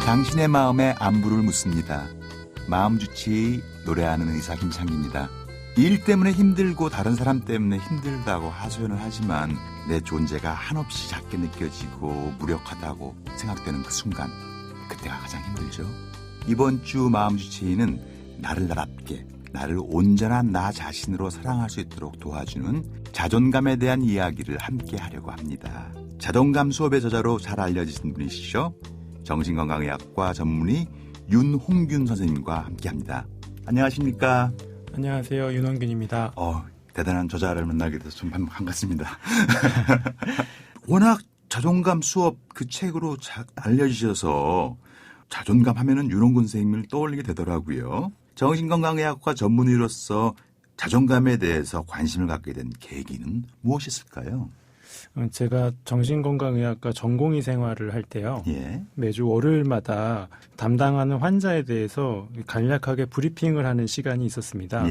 당신의 마음에 안부를 묻습니다. 마음주치 노래하는 의사 김창기입니다. 일 때문에 힘들고 다른 사람 때문에 힘들다고 하소연을 하지만 내 존재가 한없이 작게 느껴지고 무력하다고 생각되는 그 순간, 그때가 가장 힘들죠. 이번 주 마음주치의는 나를 나답게, 나를 온전한 나 자신으로 사랑할 수 있도록 도와주는 자존감에 대한 이야기를 함께 하려고 합니다. 자존감 수업의 저자로 잘 알려지신 분이시죠. 정신건강의학과 전문의 윤홍균 선생님과 함께합니다. 안녕하십니까? 안녕하세요. 윤홍균입니다. 대단한 저자를 만나게 돼서 좀 반갑습니다. 워낙 자존감 수업 그 책으로 알려주셔서 자존감 하면은 윤홍균 선생님을 떠올리게 되더라고요. 정신건강의학과 전문의로서 자존감에 대해서 관심을 갖게 된 계기는 무엇이었을까요? 제가 정신건강의학과 전공의 생활을 할 때요. 매주 월요일마다 담당하는 환자에 대해서 간략하게 브리핑을 하는 시간이 있었습니다.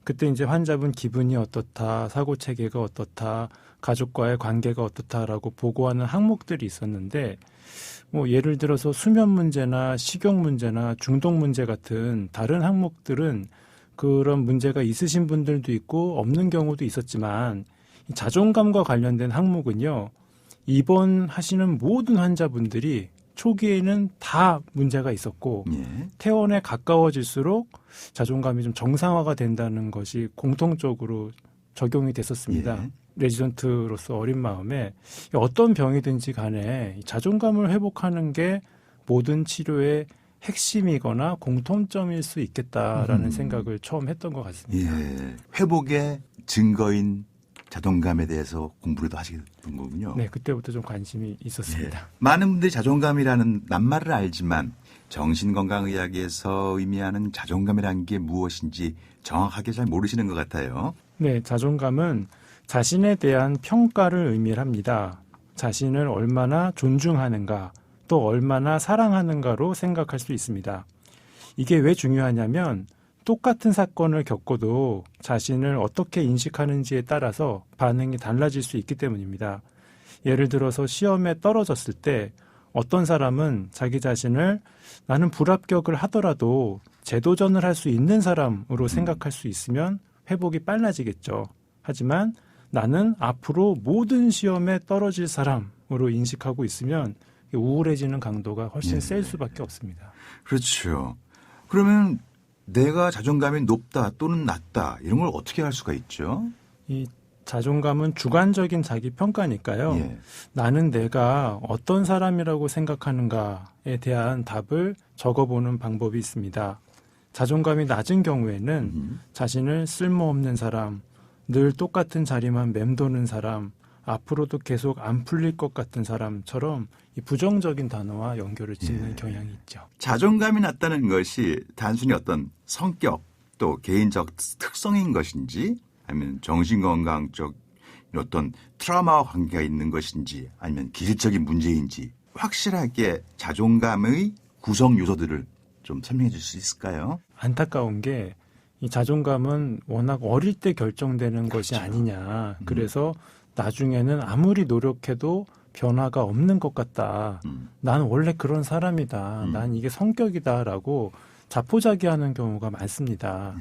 그때 이제 환자분 기분이 어떻다, 사고체계가 어떻다, 가족과의 관계가 어떻다라고 보고하는 항목들이 있었는데, 예를 들어서 수면 문제나 식욕 문제나 중독 문제 같은 다른 항목들은 그런 문제가 있으신 분들도 있고 없는 경우도 있었지만, 자존감과 관련된 항목은요, 입원하시는 모든 환자분들이 초기에는 다 문제가 있었고, 퇴원에 가까워질수록 자존감이 좀 정상화가 된다는 것이 공통적으로 적용이 됐었습니다. 레지던트로서 어린 마음에 어떤 병이든지 간에 자존감을 회복하는 게 모든 치료의 핵심이거나 공통점일 수 있겠다라는 생각을 처음 했던 것 같습니다. 회복의 증거인 자존감에 대해서 공부를 더 하시게 된 거군요. 네, 그때부터 좀 관심이 있었습니다. 많은 분들이 자존감이라는 낱말을 알지만 정신건강의학에서 의미하는 자존감이라는 게 무엇인지 정확하게 잘 모르시는 것 같아요. 네, 자존감은 자신에 대한 평가를 의미합니다. 자신을 얼마나 존중하는가, 또 얼마나 사랑하는가로 생각할 수 있습니다. 이게 왜 중요하냐면 똑같은 사건을 겪어도 자신을 어떻게 인식하는지에 따라서 반응이 달라질 수 있기 때문입니다. 예를 들어서 시험에 떨어졌을 때 어떤 사람은 자기 자신을 나는 불합격을 하더라도 재도전을 할 수 있는 사람으로 생각할 수 있으면 회복이 빨라지겠죠. 하지만 나는 앞으로 모든 시험에 떨어질 사람으로 인식하고 있으면 우울해지는 강도가 훨씬 셀 수밖에 없습니다. 그렇죠. 그러면 내가 자존감이 높다 또는 낮다 이런 걸 어떻게 할 수가 있죠? 이 자존감은 주관적인 자기 평가니까요. 나는 내가 어떤 사람이라고 생각하는가에 대한 답을 적어보는 방법이 있습니다. 자존감이 낮은 경우에는 자신을 쓸모없는 사람, 늘 똑같은 자리만 맴도는 사람, 앞으로도 계속 안 풀릴 것 같은 사람처럼 이 부정적인 단어와 연결을 짓는 경향이 있죠. 자존감이 낮다는 것이 단순히 어떤 성격 또 개인적 특성인 것인지 아니면 정신건강적 어떤 트라우마와 관계가 있는 것인지 아니면 기질적인 문제인지 확실하게 자존감의 구성 요소들을 좀 설명해 줄 수 있을까요? 안타까운 게 이 자존감은 워낙 어릴 때 결정되는 것이 아니냐. 그래서 나중에는 아무리 노력해도 변화가 없는 것 같다. 난 원래 그런 사람이다. 난 이게 성격이다라고 자포자기하는 경우가 많습니다.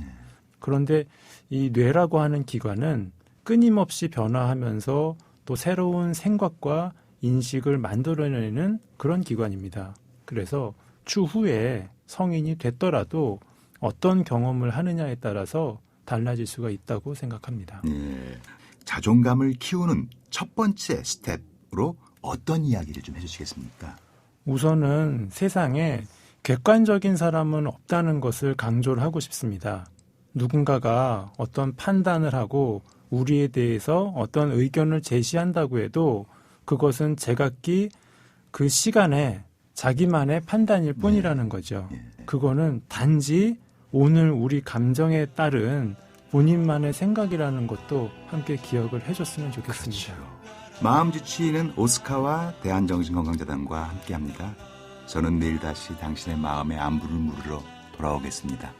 그런데 이 뇌라고 하는 기관은 끊임없이 변화하면서 또 새로운 생각과 인식을 만들어내는 그런 기관입니다. 그래서 추후에 성인이 됐더라도 어떤 경험을 하느냐에 따라서 달라질 수가 있다고 생각합니다. 자존감을 키우는 첫 번째 스텝으로 어떤 이야기를 좀 해주시겠습니까? 우선은 세상에 객관적인 사람은 없다는 것을 강조를 하고 싶습니다. 누군가가 어떤 판단을 하고 우리에 대해서 어떤 의견을 제시한다고 해도 그것은 제각기 그 시간에 자기만의 판단일 뿐이라는 거죠. 그거는 단지 오늘 우리 감정에 따른 본인만의 생각이라는 것도 함께 기억을 해줬으면 좋겠습니다. 그렇죠. 마음주치의는 오스카와 대한정신건강재단과 함께합니다. 저는 내일 다시 당신의 마음의 안부를 물으러 돌아오겠습니다.